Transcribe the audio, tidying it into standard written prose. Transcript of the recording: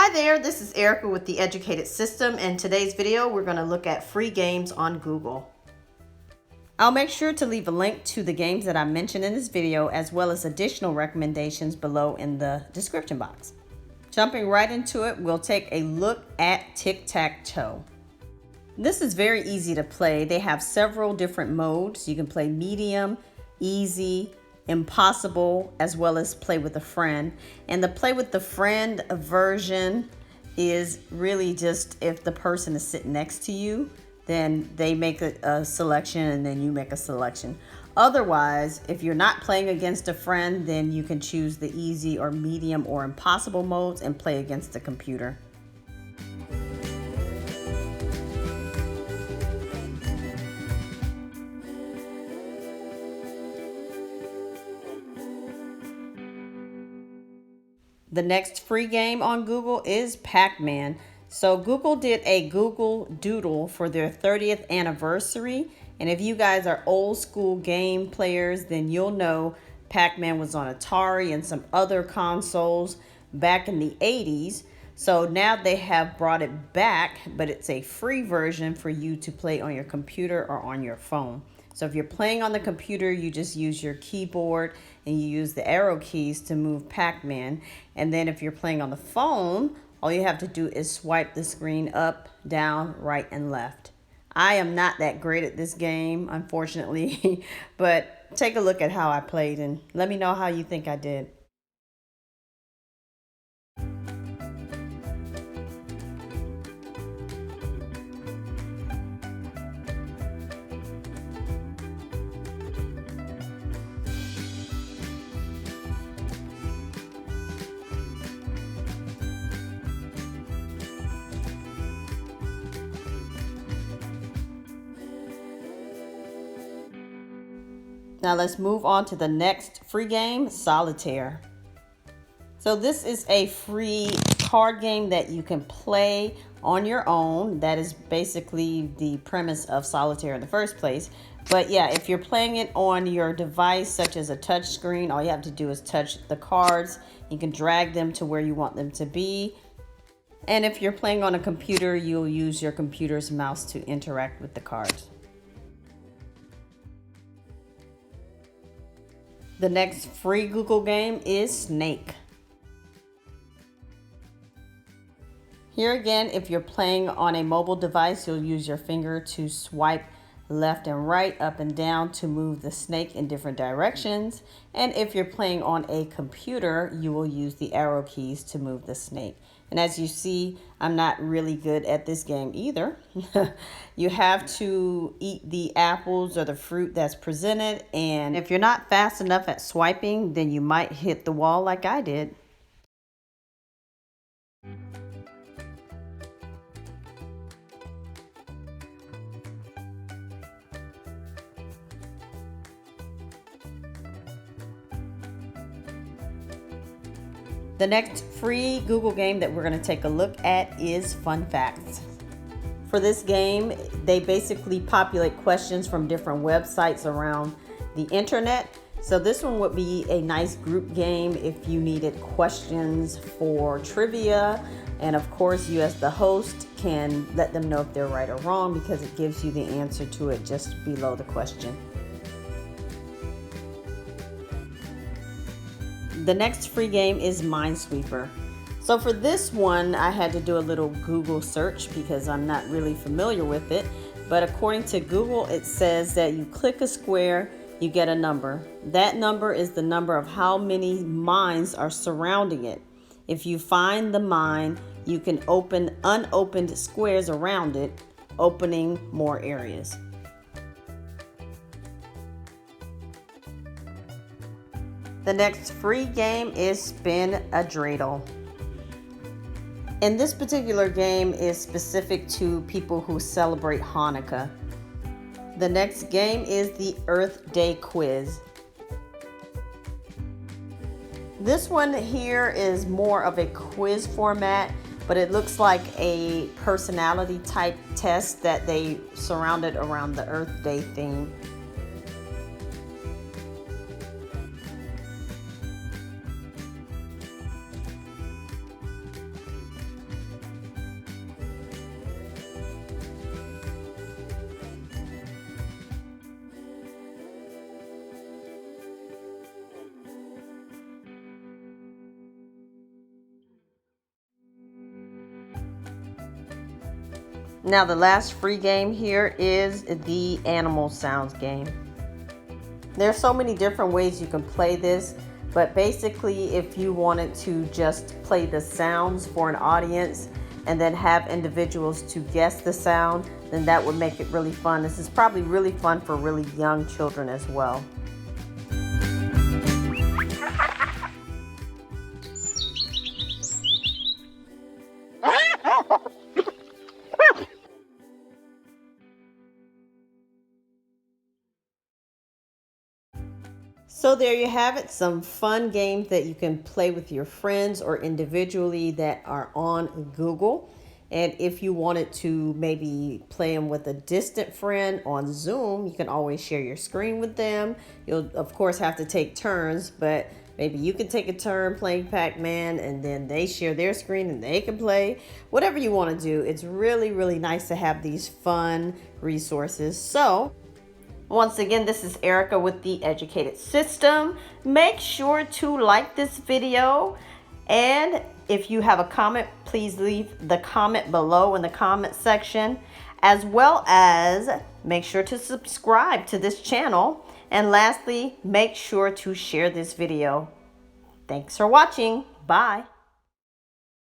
Hi there, this is Erica with The Educated System, and today's video we're going to look at free games on Google. I'll make sure to leave a link to the games that I mentioned in this video as well as additional recommendations below in the description box. Jumping right into it, we'll take a look at Tic Tac Toe. This is very easy to play. They have several different modes. You can play medium, easy, impossible, as well as play with a friend. And the play with the friend version is really just if the person is sitting next to you, then they make a selection and then you make a selection. Otherwise, if you're not playing against a friend, then you can choose the easy or medium or impossible modes and play against the computer. The next free game on Google is Pacman. So Google did a Google Doodle for their 30th anniversary. And if you guys are old school game players, then you'll know Pacman was on Atari and some other consoles back in the 80s. So now they have brought it back, but it's a free version for you to play on your computer or on your phone. So if you're playing on the computer, you just use your keyboard and you use the arrow keys to move Pacman. And then if you're playing on the phone, all you have to do is swipe the screen up, down, right, and left. I am not that great at this game, unfortunately, but take a look at how I played and let me know how you think I did. Now let's move on to the next free game, Solitaire. So this is a free card game that you can play on your own. That is basically the premise of Solitaire in the first place. But yeah, if you're playing it on your device, such as a touch screen, all you have to do is touch the cards. You can drag them to where you want them to be. And if you're playing on a computer, you'll use your computer's mouse to interact with the cards. The next free Google game is Snake. Here again, if you're playing on a mobile device, you'll use your finger to swipe left and right, up and down to move the snake in different directions. And if you're playing on a computer, you will use the arrow keys to move the snake. And as you see, I'm not really good at this game either. You have to eat the apples or the fruit that's presented. And if you're not fast enough at swiping, then you might hit the wall like I did. The next free Google game that we're going to take a look at is Fun Facts. For this game, they basically populate questions from different websites around the internet. So this one would be a nice group game if you needed questions for trivia. And of course, you as the host can let them know if they're right or wrong because it gives you the answer to it just below the question. The next free game is Minesweeper. So for this one, I had to do a little Google search because I'm not really familiar with it. But according to Google, it says that you click a square, you get a number. That number is the number of how many mines are surrounding it. If you find the mine, you can open unopened squares around it, opening more areas. The next free game is Spin a Dreidel. And this particular game is specific to people who celebrate Hanukkah. The next game is the Earth Day Quiz. This one here is more of a quiz format, but it looks like a personality type test that they surrounded around the Earth Day theme. Now the last free game here is the animal sounds game. There's so many different ways you can play this, but basically if you wanted to just play the sounds for an audience and then have individuals to guess the sound, then that would make it really fun. This is probably really fun for really young children as well. So there you have it, some fun games that you can play with your friends or individually that are on Google. And if you wanted to maybe play them with a distant friend on Zoom, you can always share your screen with them. You'll of course have to take turns, but maybe you can take a turn playing Pac-Man and then they share their screen and they can play. Whatever you want to do, it's really, really nice to have these fun resources. So once again, this is Erica with The Educated System. Make sure to like this video, and if you have a comment, please leave the comment below in the comment section, as well as make sure to subscribe to this channel. And lastly, make sure to share this video. Thanks for watching. Bye.